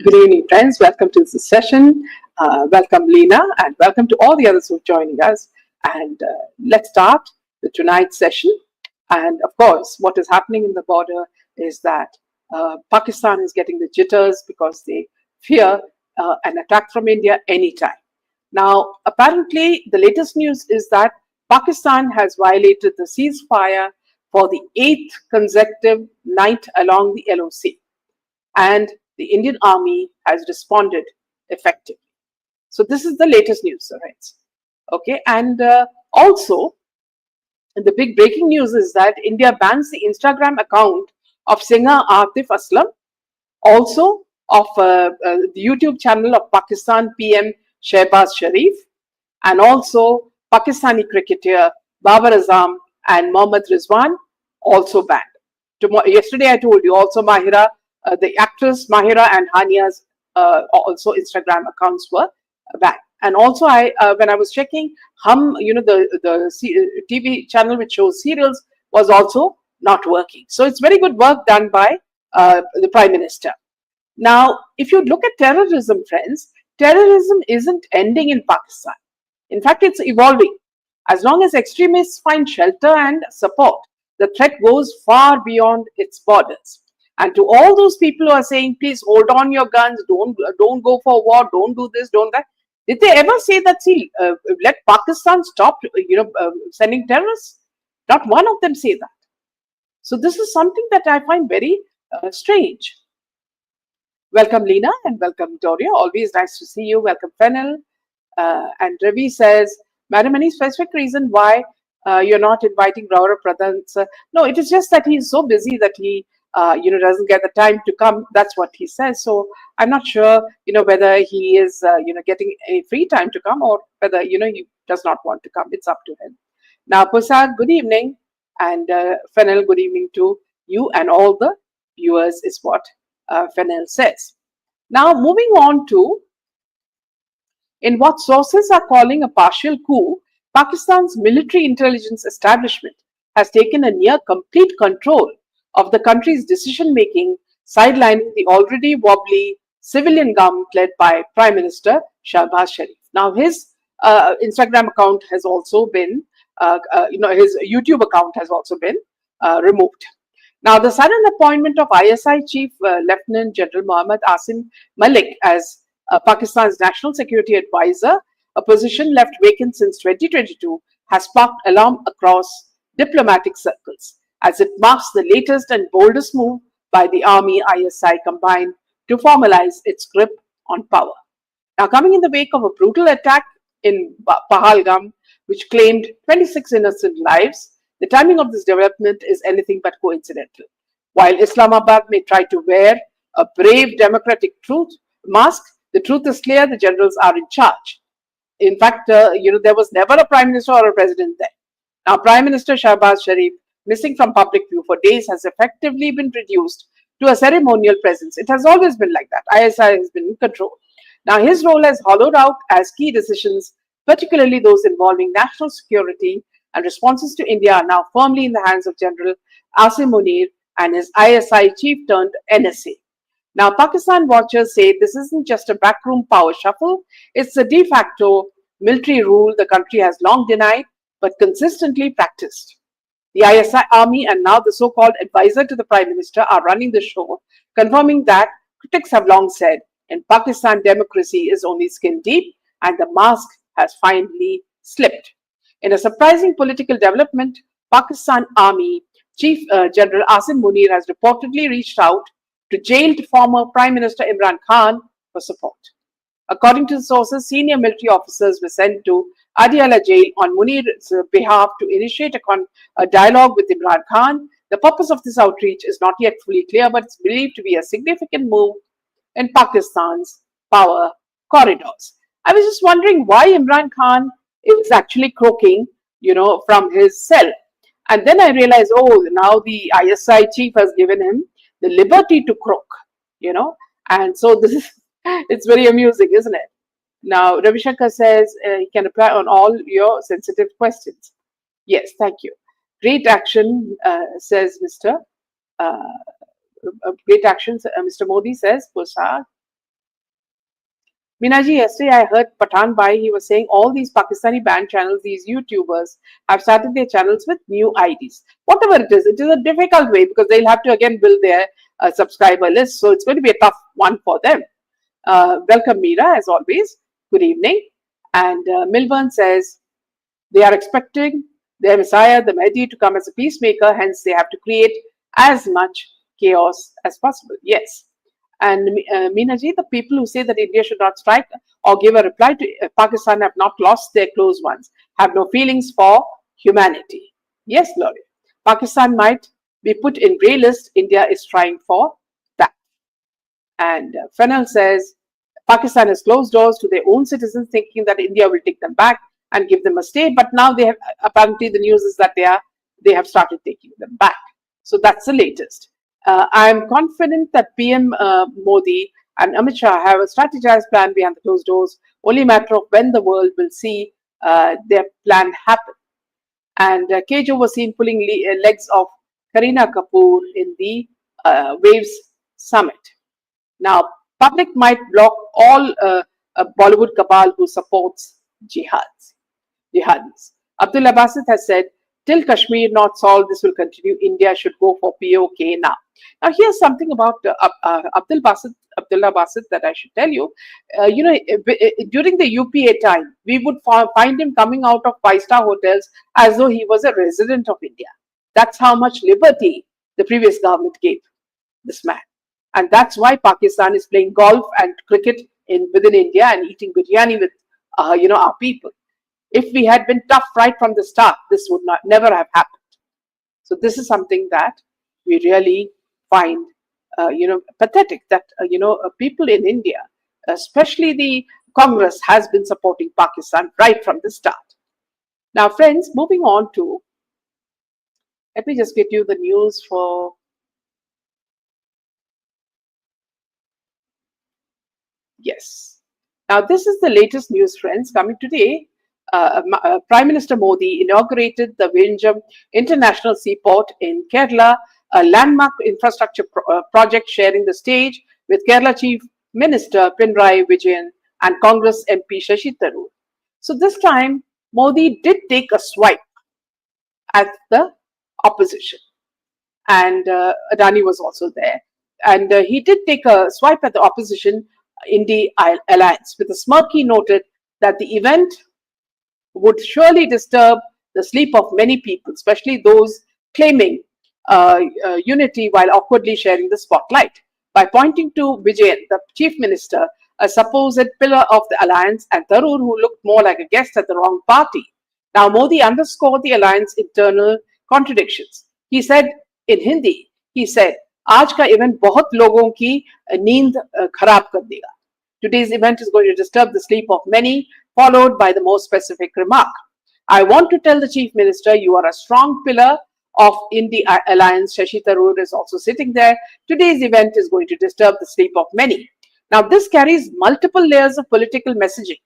Good evening, friends. Welcome to this session. Welcome, Lena, and welcome to all the others who are joining us. And let's start with tonight's session. And of course, what is happening in the border is that Pakistan is getting the jitters because they fear an attack from India anytime. Now, apparently, the latest news is that Pakistan has violated the ceasefire for the eighth consecutive night along the LOC, and the Indian Army has responded effectively. So this is the latest news, right? Okay, and also the big breaking news is that India bans the Instagram account of singer Atif Aslam, also of the YouTube channel of Pakistan PM Shehbaz Sharif, and also Pakistani cricketer Babar Azam and Mohammad Rizwan, also banned. Yesterday I told you also Mahira, the actress Mahira and Hania's also Instagram accounts were banned. And also when I was checking, the TV channel which shows serials was also not working. So it's very good work done by the Prime Minister. Now, if you look at terrorism, friends, terrorism isn't ending in Pakistan. In fact, it's evolving. As long as extremists find shelter and support, the threat goes far beyond its borders. And to all those people who are saying, please hold on your guns, don't go for war, don't do this, don't that, did they ever say that, let Pakistan stop, sending terrorists? Not one of them say that. So this is something that I find very strange. Welcome, Lena, and welcome, Doria. Always nice to see you. Welcome, Fennel. And Ravi says, Madam, any specific reason why you're not inviting Gaurav Pradhan? No, it is just that he's so busy that he, doesn't get the time to come. That's what he says. So I'm not sure, whether he is, getting a free time to come or whether, he does not want to come. It's up to him. Now, Pusag, good evening. And Fennel, good evening to you and all the viewers is what Fennel says. Now, moving on to in what sources are calling a partial coup, Pakistan's military intelligence establishment has taken a near complete control of the country's decision-making, sidelining the already wobbly civilian government led by Prime Minister Shehbaz Sharif. Now, his Instagram account has also been, his YouTube account has also been removed. Now, the sudden appointment of ISI Chief Lieutenant General Mohammad Asim Malik as Pakistan's National Security Advisor, a position left vacant since 2022, has sparked alarm across diplomatic circles, as it marks the latest and boldest move by the Army ISI combined to formalize its grip on power. Now, coming in the wake of a brutal attack in Pahalgam, which claimed 26 innocent lives, the timing of this development is anything but coincidental. While Islamabad may try to wear a brave democratic truth mask, the truth is clear, the generals are in charge. In fact, there was never a prime minister or a president there. Now, Prime Minister Shehbaz Sharif, missing from public view for days, has effectively been reduced to a ceremonial presence. It has always been like that. ISI has been in control. Now, his role has hollowed out as key decisions, particularly those involving national security and responses to India, are now firmly in the hands of General Asim Munir and his ISI chief turned NSA. Now, Pakistan watchers say this isn't just a backroom power shuffle, it's a de facto military rule the country has long denied but consistently practiced. The ISI army and now the so-called advisor to the Prime Minister are running the show, confirming that critics have long said in Pakistan democracy is only skin deep and the mask has finally slipped. In a surprising political development, Pakistan Army Chief General Asim Munir has reportedly reached out to jailed former Prime Minister Imran Khan for support. According to the sources, senior military officers were sent to Adiala jail on Munir's behalf to initiate a dialogue with Imran Khan. The purpose of this outreach is not yet fully clear, but it's believed to be a significant move in Pakistan's power corridors. I was just wondering why Imran Khan is actually croaking, from his cell. And then I realized, now the ISI chief has given him the liberty to croak, and so this is, it's very amusing, isn't it? Now, Ravi Shankar says he can reply on all your sensitive questions. Yes, thank you. Great action, says Mr. Great action, Mr. Modi says, Pusag. Minaji, yesterday I heard Pathan Bhai, he was saying all these Pakistani banned channels, these YouTubers have started their channels with new IDs. Whatever it is a difficult way because they'll have to again build their subscriber list. So it's going to be a tough one for them. Welcome, Meera, as always. Good evening. And Milburn says they are expecting their Messiah, the Mahdi, to come as a peacemaker. Hence, they have to create as much chaos as possible. Yes. And Meenaji, the people who say that India should not strike or give a reply to Pakistan have not lost their close ones, have no feelings for humanity. Yes, Gloria. Pakistan might be put in grey list. India is trying for that. And Fennel says, Pakistan has closed doors to their own citizens, thinking that India will take them back and give them a stay. But now they have, apparently the news is that they have started taking them back. So that's the latest. I am confident that PM Modi and Amit Shah have a strategized plan behind the closed doors. Only matter of when the world will see their plan happen. And Kejo was seen pulling legs of Kareena Kapoor in the Waves Summit. Now, public might block all Bollywood cabal who supports jihadis. Abdullah Basit has said, till Kashmir not solved, this will continue. India should go for POK now. Now, here's something about Abdullah Basit that I should tell you. During the UPA time, we would find him coming out of five-star hotels as though he was a resident of India. That's how much liberty the previous government gave this man. And that's why Pakistan is playing golf and cricket within India and eating biryani with, our people. If we had been tough right from the start, this would never have happened. So this is something that we really find, pathetic that, people in India, especially the Congress, has been supporting Pakistan right from the start. Now, friends, moving on to, let me just get you the news for, yes. Now, this is the latest news, friends, coming today. Prime Minister Modi inaugurated the Vizhinjam International Seaport in Kerala, a landmark infrastructure project sharing the stage with Kerala Chief Minister Pinarayi Vijayan and Congress MP Shashi Tharoor. So this time, Modi did take a swipe at the opposition, and Adani was also there. And he did take a swipe at the opposition in the alliance. With a smirk, he noted that the event would surely disturb the sleep of many people, especially those claiming unity while awkwardly sharing the spotlight. By pointing to Vijayan, the chief minister, a supposed pillar of the alliance, and Tharoor, who looked more like a guest at the wrong party. Now, Modi underscored the alliance internal contradictions. He said in Hindi, आज का event बहुत लोगों की नींद खराब कर देगा. Today's event is going to disturb the sleep of many, followed by the more specific remark. I want to tell the Chief Minister, you are a strong pillar of India Alliance. Shashi Tharoor is also sitting there. Today's event is going to disturb the sleep of many. Now, this carries multiple layers of political messaging.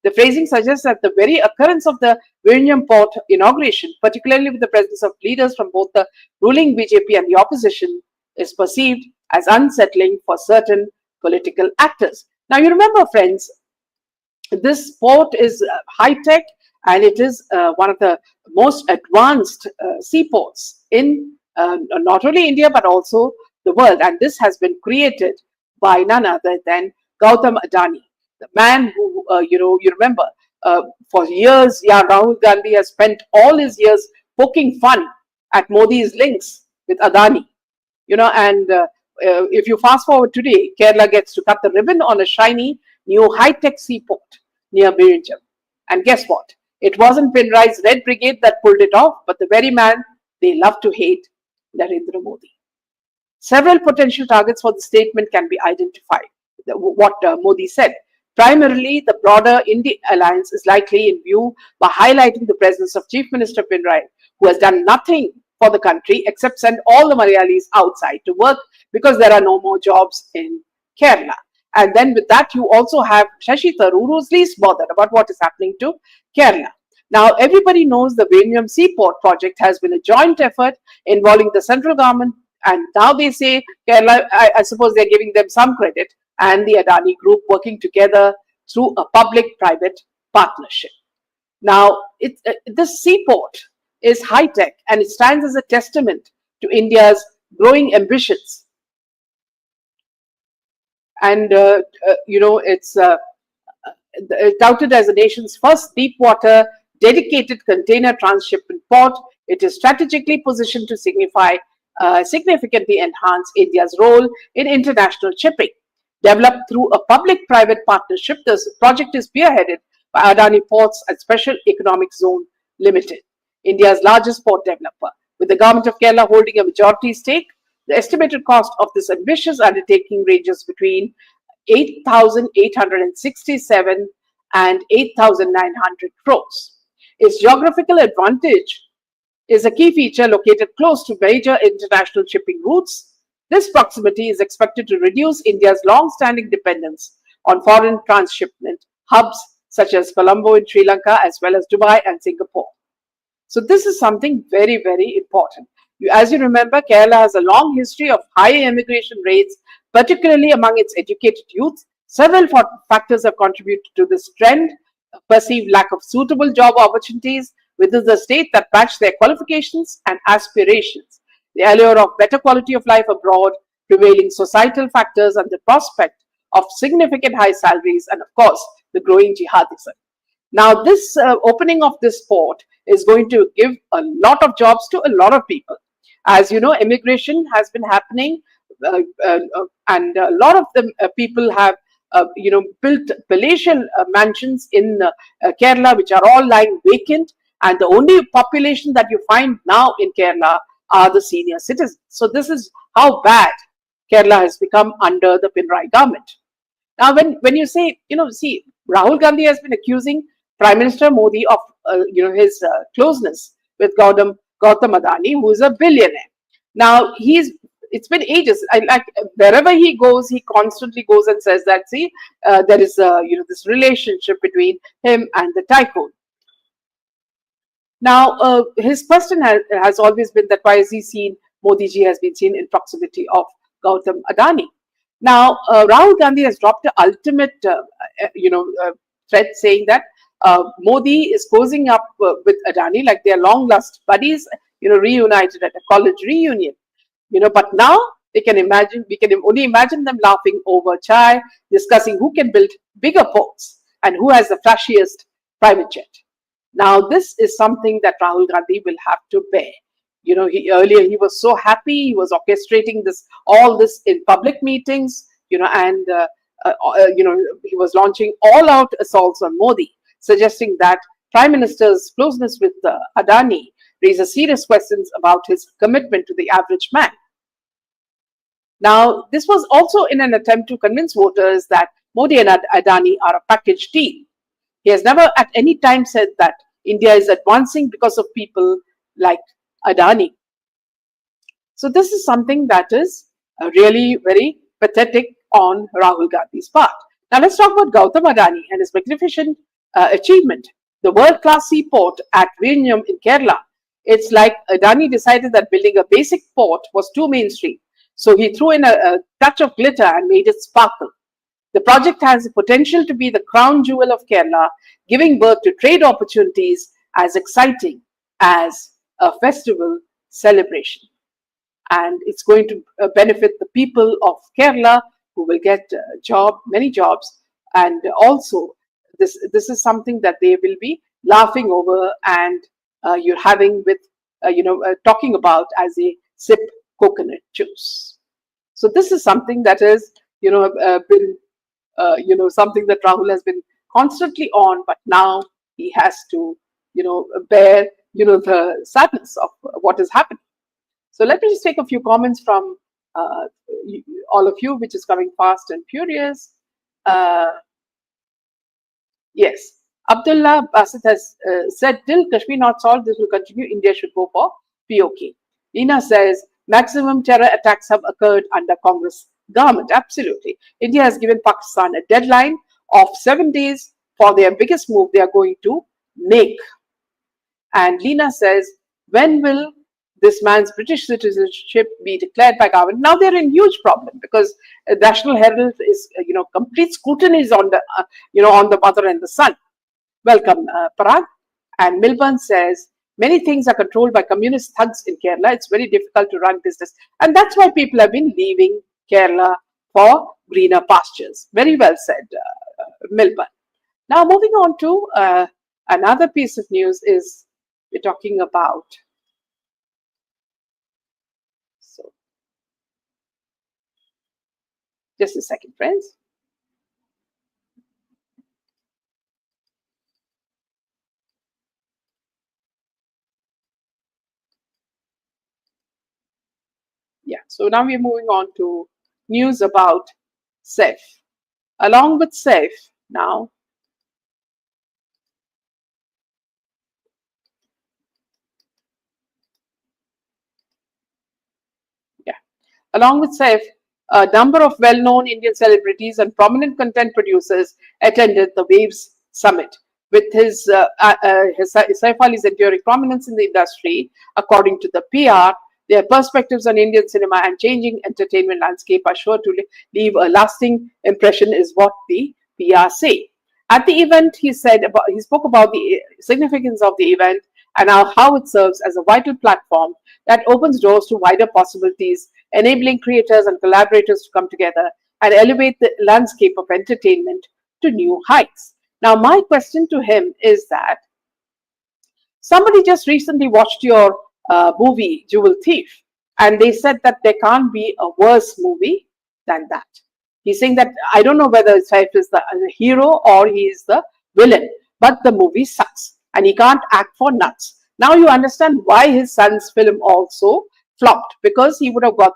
The phrasing suggests that the very occurrence of the Vizhinjam Port inauguration, particularly with the presence of leaders from both the ruling BJP and the opposition, is perceived as unsettling for certain political actors. Now, you remember, friends, this port is high-tech and it is one of the most advanced seaports in not only India but also the world. And this has been created by none other than Gautam Adani, the man who, you remember, for years, Rahul Gandhi has spent all his years poking fun at Modi's links with Adani. And if you fast forward today, Kerala gets to cut the ribbon on a shiny new high-tech seaport near Vizhinjam. And guess what? It wasn't Pinarayi's Red Brigade that pulled it off, but the very man they love to hate, Narendra Modi. Several potential targets for the statement can be identified. What Modi said. Primarily, the broader India alliance is likely in view by highlighting the presence of Chief Minister Pinarayi, who has done nothing for the country except send all the Malayalis outside to work because there are no more jobs in Kerala. And then with that, you also have Shashi Tharoor, who's least bothered about what is happening to Kerala. Now, everybody knows the Vizhinjam Seaport project has been a joint effort involving the central government, and now they say Kerala, I suppose they're giving them some credit, and the Adani group working together through a public-private partnership. Now, this seaport is high-tech and it stands as a testament to India's growing ambitions. And, it's touted as the nation's first deep-water dedicated container transshipment port. It is strategically positioned to significantly enhance India's role in international shipping. Developed through a public-private partnership, this project is spearheaded by Adani Ports and Special Economic Zone Limited, India's largest port developer. With the government of Kerala holding a majority stake, the estimated cost of this ambitious undertaking ranges between 8,867 and 8,900 crores. Its geographical advantage is a key feature located close to major international shipping routes. This proximity is expected to reduce India's long-standing dependence on foreign transshipment hubs such as Colombo in Sri Lanka as well as Dubai and Singapore. So this is something very, very important. As you remember, Kerala has a long history of high immigration rates, particularly among its educated youth. Several factors have contributed to this trend: a perceived lack of suitable job opportunities within the state that match their qualifications and aspirations, the allure of better quality of life abroad, prevailing societal factors, and the prospect of significant high salaries, and of course, the growing jihadism. Now, this opening of this port is going to give a lot of jobs to a lot of people. As you know, immigration has been happening, and a lot of the people have, built palatial mansions in Kerala, which are all lying vacant. And the only population that you find now in Kerala are the senior citizens. So this is how bad Kerala has become under the Pinarayi government. Now, when you say, see, Rahul Gandhi has been accusing Prime Minister Modi of, his closeness with Gautam Adani, who is a billionaire. Now, it's been ages. Wherever he goes, he constantly goes and says that, see, there is, this relationship between him and the tycoon. Now, his question has always been that why is Modi ji has been seen in proximity of Gautam Adani. Now, Rahul Gandhi has dropped the ultimate, threat saying that Modi is cozying up with Adani like they are long lost buddies, reunited at a college reunion. But now we can only imagine them laughing over chai, discussing who can build bigger ports and who has the flashiest private jet. Now, this is something that Rahul Gandhi will have to bear. Earlier he was so happy, he was orchestrating all this in public meetings, and he was launching all-out assaults on Modi, suggesting that Prime Minister's closeness with Adani raises serious questions about his commitment to the average man. Now, this was also in an attempt to convince voters that Modi and Adani are a package deal. He has never at any time said that India is advancing because of people like Adani. So this is something that is really very pathetic on Rahul Gandhi's part. Now let's talk about Gautam Adani and his magnificent achievement, the world-class seaport at Vizhinjam in Kerala. It's like Adani decided that building a basic port was too mainstream. So he threw in a touch of glitter and made it sparkle. The project has the potential to be the crown jewel of Kerala, giving birth to trade opportunities as exciting as a festival celebration. And it's going to benefit the people of Kerala, who will get many jobs. And also, this is something that they will be laughing over and you're having with, talking about as they sip coconut juice. So this is something that is, been, something that Rahul has been constantly on, but now he has to, bear, the sadness of what is happening. So let me just take a few comments from all of you, which is coming fast and furious. Yes, Abdullah Basit has said, till Kashmir not solved, this will continue. India should go for POK. Lina says, maximum terror attacks have occurred under Congress government. Absolutely. India has given Pakistan a deadline of 7 days for their biggest move they are going to make. And Lina says, when will this man's British citizenship be declared by government. Now they're in huge problem because National Herald is, complete scrutiny is on the, on the mother and the son. Welcome, Parag. And Milburn says, many things are controlled by communist thugs in Kerala. It's very difficult to run business. And that's why people have been leaving Kerala for greener pastures. Very well said, Milburn. Now, moving on to another piece of news is we're talking about. So, just a second, friends. Yeah, so now we're moving on to news about SAIF. Along with SAIF, now, along with SAIF, a number of well-known Indian celebrities and prominent content producers attended the Waves Summit. With his Saif Ali's enduring prominence in the industry, according to the PR, their perspectives on Indian cinema and changing entertainment landscape are sure to leave a lasting impression, is what the PR say. At the event, he spoke about the significance of the event and how it serves as a vital platform that opens doors to wider possibilities, enabling creators and collaborators to come together and elevate the landscape of entertainment to new heights. Now, my question to him is that somebody just recently watched your movie, Jewel Thief, and they said that there can't be a worse movie than that. He's saying that I don't know whether Saif is the hero or he is the villain, but the movie sucks and he can't act for nuts. Now you understand why his son's film also flopped, because he would have got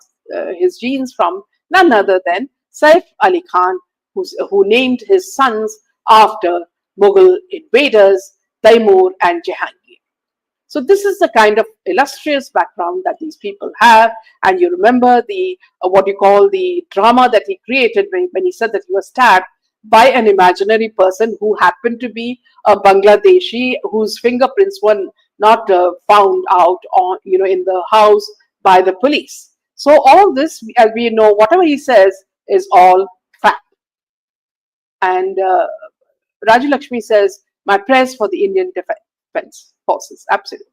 his genes from none other than Saif Ali Khan, who named his sons after Mughal invaders Taimur and Jahangir. So this is the kind of illustrious background that these people have. And you remember the what you call the drama that he created when he said that he was stabbed by an imaginary person who happened to be a Bangladeshi whose fingerprints were not found out on, in the house by the police. So all this, as we know, whatever he says is all fact. And Raju Lakshmi says, my prayers for the Indian Defense Forces. Absolutely.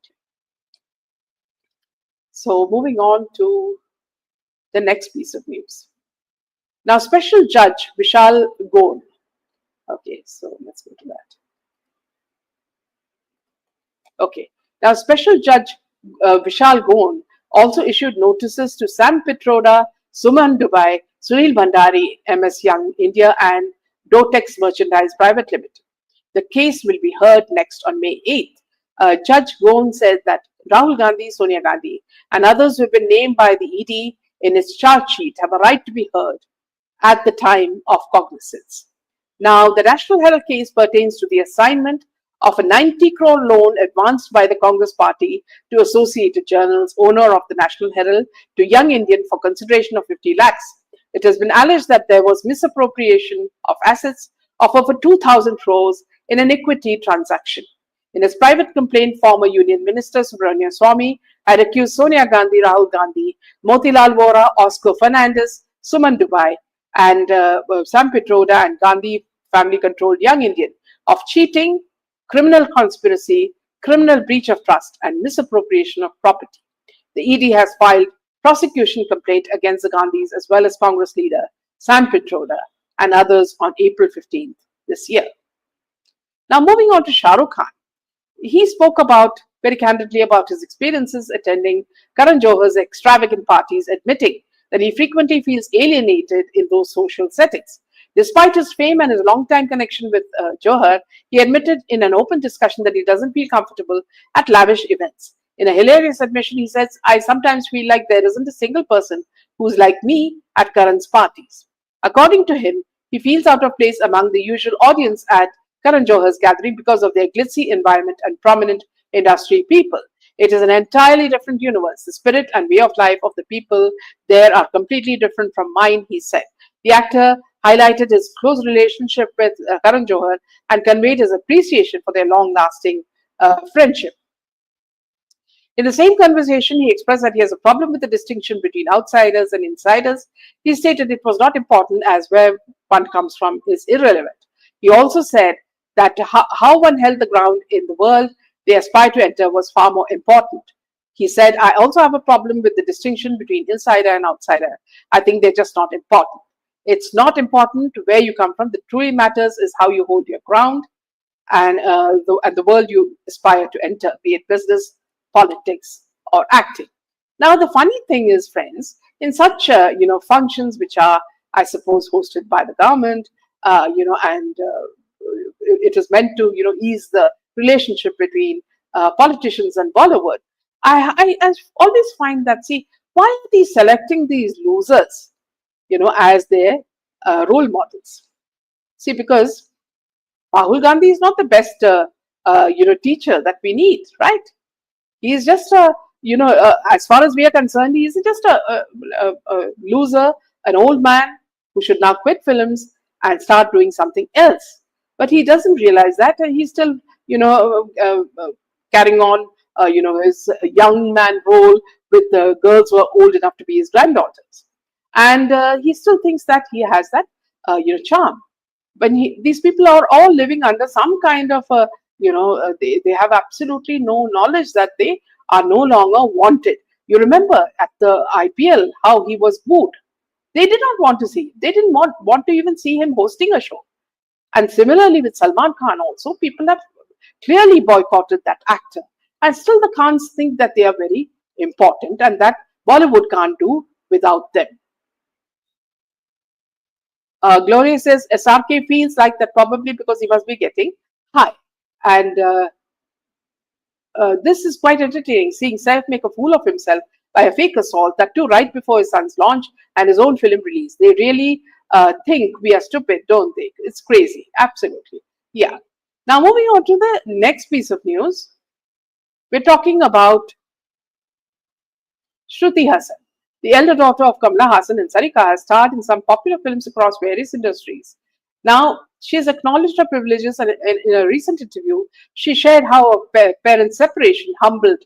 So moving on to the next piece of news. Now, Special Judge Vishal Gone. Okay, so let's go to that. Okay. Now, Special Judge Vishal Gone also issued notices to Sam Pitroda, Suman Dubai, Sunil Bhandari, MS Young India, and Dotex Merchandise Private Limited. The case will be heard next on May 8th. Judge Gone said that Rahul Gandhi, Sonia Gandhi, and others who have been named by the ED in its charge sheet have a right to be heard at the time of cognizance. Now, the National Herald case pertains to the assignment of a 90 crore loan advanced by the Congress party to Associated Journal's owner of the National Herald to Young Indian for consideration of 50 lakhs. It has been alleged that there was misappropriation of assets of over 2,000 crores in an equity transaction. In his private complaint, former Union Minister Subrahmanyam Swamy had accused Sonia Gandhi, Rahul Gandhi, Motilal Vora, Oscar Fernandez, Suman Dubai, and Sam Pitroda and Gandhi family-controlled Young Indian of cheating, criminal conspiracy, criminal breach of trust, and misappropriation of property. The ED has filed prosecution complaint against the Gandhis as well as Congress leader Sam Pitroda and others on April 15th this year. Now, moving on to Shah Rukh Khan. He spoke very candidly about his experiences attending Karan Johar's extravagant parties, admitting that he frequently feels alienated in those social settings. Despite his fame and his long-time connection with Johar, he admitted in an open discussion that he doesn't feel comfortable at lavish events. In a hilarious admission, he says, I sometimes feel like there isn't a single person who's like me at Karan's parties. According to him, he feels out of place among the usual audience at Karan Johar's gathering because of their glitzy environment and prominent industry people. It is an entirely different universe. The spirit and way of life of the people there are completely different from mine, he said. The actor highlighted his close relationship with Karan Johar and conveyed his appreciation for their long-lasting friendship. In the same conversation, he expressed that he has a problem with the distinction between outsiders and insiders. He stated it was not important as where one comes from is irrelevant. He also said that how one held the ground in the world they aspired to enter was far more important. He said, I also have a problem with the distinction between insider and outsider. I think they're just not important. It's not important where you come from. The truly matters is how you hold your ground and the world you aspire to enter, be it business, politics, or acting. Now, the funny thing is, friends, in such functions which are, I suppose, hosted by the government, and it is meant to ease the relationship between politicians and Bollywood. I always find that, see, why are they selecting these losers, as their role models? See, because Rahul Gandhi is not the best, teacher that we need, right? He is just a, as far as we are concerned, he is just a loser, an old man who should now quit films and start doing something else. But he doesn't realize that, and he's still, carrying on, his young man role with the girls who are old enough to be his granddaughters, and he still thinks that he has that, charm. But these people are all living under some kind of a, they have absolutely no knowledge that they are no longer wanted. You remember at the IPL how he was booed. They did not want to see. They didn't want to even see him hosting a show. And similarly with Salman Khan also, people have clearly boycotted that actor. And still the Khans think that they are very important and that Bollywood can't do without them. Gloria says SRK feels like that probably because he must be getting high. And this is quite entertaining, seeing Saif make a fool of himself by a fake assault, that too right before his son's launch and his own film release. They really think we are stupid, don't they? It's crazy. Absolutely. Yeah. Now moving on to the next piece of news. We're talking about Shruti Hassan. The elder daughter of Kamala Hassan and Sarika has starred in some popular films across various industries. Now, she has acknowledged her privileges, and in a recent interview, she shared how her parents' separation humbled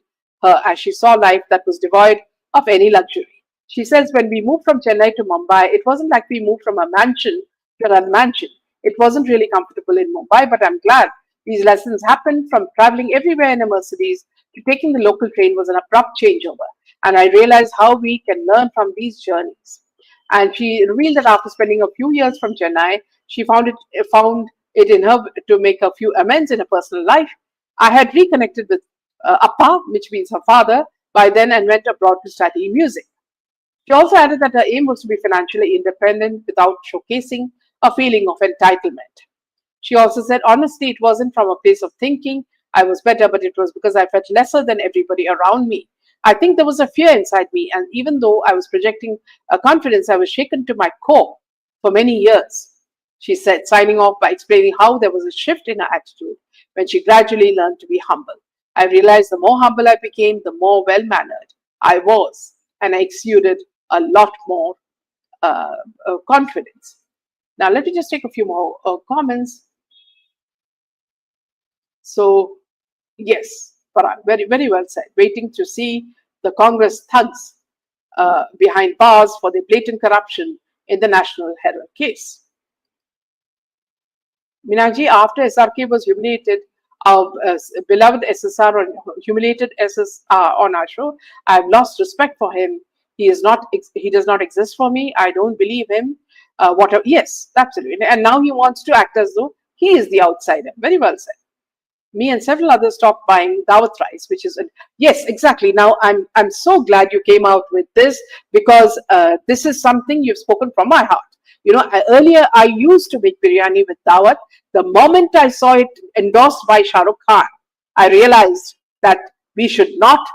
her as she saw life that was devoid of any luxury. She says, when we moved from Chennai to Mumbai, it wasn't like we moved from a mansion to another mansion. It wasn't really comfortable in Mumbai, but I'm glad these lessons happened. From traveling everywhere in a Mercedes to taking the local train was an abrupt changeover. And I realized how we can learn from these journeys. And she revealed that after spending a few years from Chennai, she found it in her to make a few amends in her personal life. I had reconnected with Appa, which means her father, by then and went abroad to study music. She also added that her aim was to be financially independent without showcasing a feeling of entitlement. She also said, honestly, it wasn't from a place of thinking I was better, but it was because I felt lesser than everybody around me. I think there was a fear inside me, and even though I was projecting a confidence, I was shaken to my core for many years. She said, signing off by explaining how there was a shift in her attitude when she gradually learned to be humble. I realized the more humble I became, the more well-mannered I was, and I exuded a lot more confidence. Now, let me just take a few more comments. So, yes, Farhan, very, very well said. Waiting to see the Congress thugs behind bars for their blatant corruption in the National Herald case. Minaji, after SRK was humiliated, our beloved SSR humiliated SSR on our show, I've lost respect for him. He does not exist for me. I don't believe him. Whatever. Yes, absolutely. And now he wants to act as though he is the outsider. Very well said. Me and several others stopped buying Dawat rice, which is yes, exactly. Now I'm so glad you came out with this, because this is something you've spoken from my heart. Earlier I used to make biryani with Dawat. The moment I saw it endorsed by Shah Rukh Khan, I realized that we should not,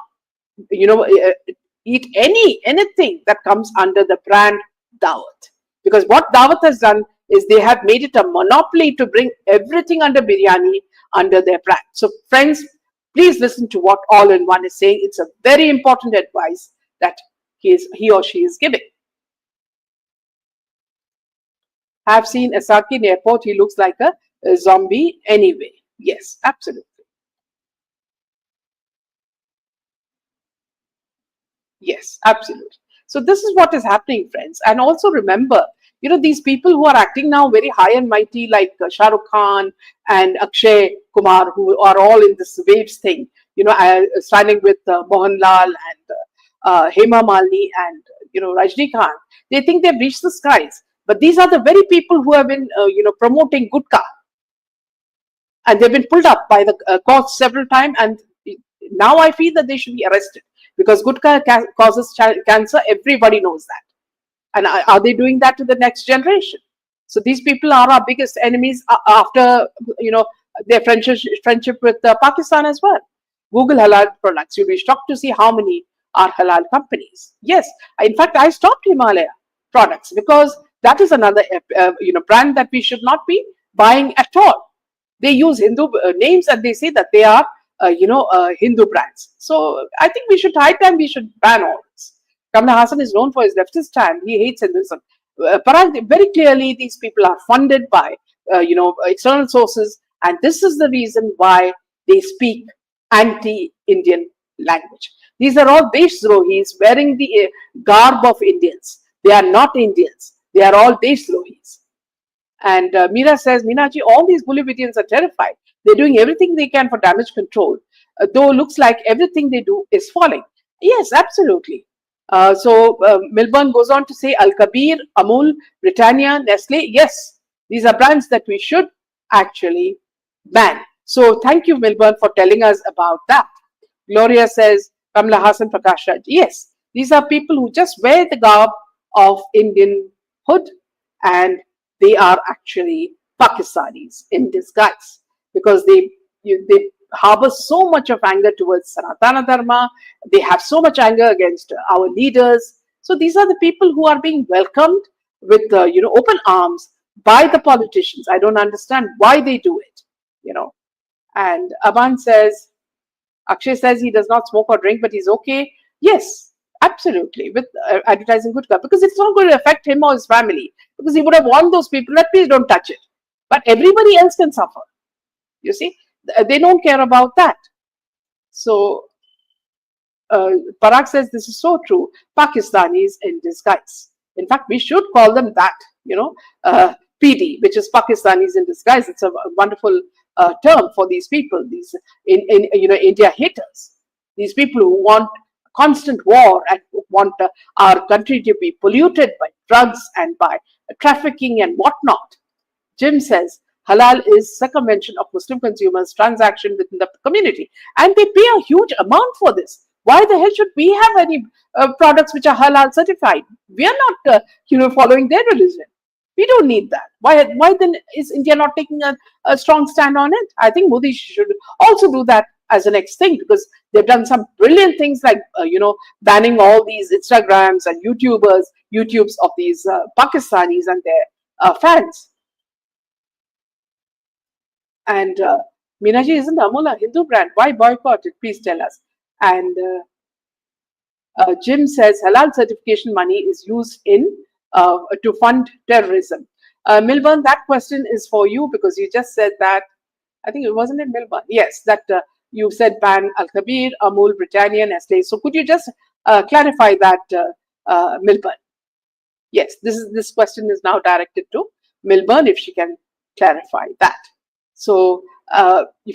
eat anything that comes under the brand Dawat. Because what Dawat has done is they have made it a monopoly to bring everything under biryani under their brand. So friends, please listen to what All-in-One is saying. It's a very important advice that he or she is giving. I've seen SRK in the airport. He looks like a zombie anyway. Yes, absolutely. Yes, absolutely. So this is what is happening, friends. And also remember, these people who are acting now very high and mighty, like Shah Rukh Khan and Akshay Kumar, who are all in this waves thing, standing with Mohanlal and Hema Malini and, Rajnikant. They think they've reached the skies. But these are the very people who have been, promoting Gutka, and they've been pulled up by the courts several times, and now I feel that they should be arrested, because gutka causes cancer. Everybody knows that. And are they doing that to the next generation? So these people are our biggest enemies after, their friendship with Pakistan as well. Google halal products. You'll be shocked to see how many are halal companies. Yes, in fact, I stopped Himalaya products because that is another brand that we should not be buying at all. They use Hindu names, and they say that they are Hindu brands. So I think we should, high time we should ban all this. Kamala Hassan is known for his leftist stand. He hates Hinduism. Parag, very clearly, these people are funded by external sources, and this is the reason why they speak anti-Indian language. These are all Deshdrohis wearing the garb of Indians. They are not Indians. They are all Deshdrohis. And Meera says, Meenaji, all these Bolivians are terrified. They're doing everything they can for damage control, though looks like everything they do is falling. Yes, absolutely. So Milburn goes on to say, Al-Kabir, Amul, Britannia, Nestle. Yes, these are brands that we should actually ban. So thank you, Milburn, for telling us about that. Gloria says, Kamala Hassan, Prakash Raj. Yes, these are people who just wear the garb of Indian hood, and they are actually Pakistanis in disguise, because they harbor so much of anger towards Sanatana Dharma. They have so much anger against our leaders. So these are the people who are being welcomed with open arms by the politicians. I don't understand why they do it. And Aban says, Akshay says he does not smoke or drink, but he's okay. Yes, absolutely, with advertising gutka, because it's not going to affect him or his family, because he would have warned those people that please don't touch it. But everybody else can suffer. You see, they don't care about that. So Parag says this is so true. Pakistanis in disguise. In fact, we should call them that. PD, which is Pakistanis in disguise. It's a wonderful term for these people. These India haters. These people who want constant war and want our country to be polluted by drugs and by trafficking and whatnot. Jim says halal is circumvention of Muslim consumers' transaction within the community, and they pay a huge amount for this. Why the hell should we have any products which are halal certified? We are not, following their religion. We don't need that. Why then is India not taking a strong stand on it? I think Modi should also do that as the next thing, because they've done some brilliant things like, banning all these Instagrams and YouTubes of these Pakistanis and their fans. And Meenaji, isn't Amul a Hindu brand? Why boycott it? Please tell us. And Jim says halal certification money is used to fund terrorism. Milburn, that question is for you, because you just said that. I think it wasn't in Milburn. Yes, that you said ban Al-Kabir, Amul, Britannia, Nestle. So could you just clarify that, Milburn? Yes, this question is now directed to Milburn, if she can clarify that. So,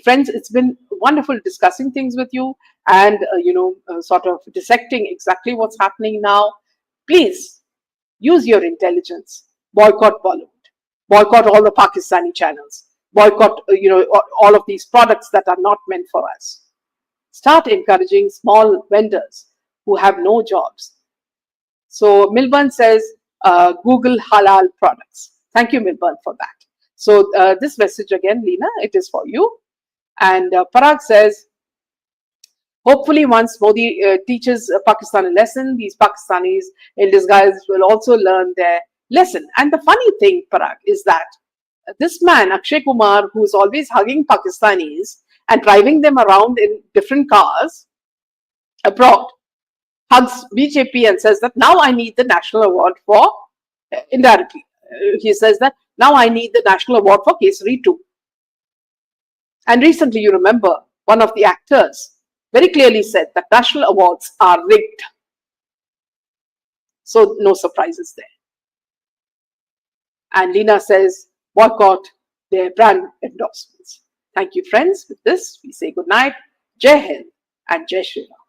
friends, it's been wonderful discussing things with you and, sort of dissecting exactly what's happening now. Please use your intelligence. Boycott Bollywood. Boycott all the Pakistani channels. Boycott, all of these products that are not meant for us. Start encouraging small vendors who have no jobs. So Milburn says, Google halal products. Thank you, Milburn, for that. So this message again, Leena, it is for you. And Parag says, hopefully once Modi teaches Pakistan a lesson, these Pakistanis in disguise will also learn their lesson. And the funny thing, Parag, is that this man, Akshay Kumar, who is always hugging Pakistanis and driving them around in different cars abroad, hugs BJP and says that now I need the national award for, indirectly, he says that now I need the national award for Kesari 2. And recently, you remember, one of the actors very clearly said that national awards are rigged. So no surprises there. And Lena says, boycott their brand endorsements. Thank you, friends. With this, we say good night. Jai Hind and Jai Shri Ram.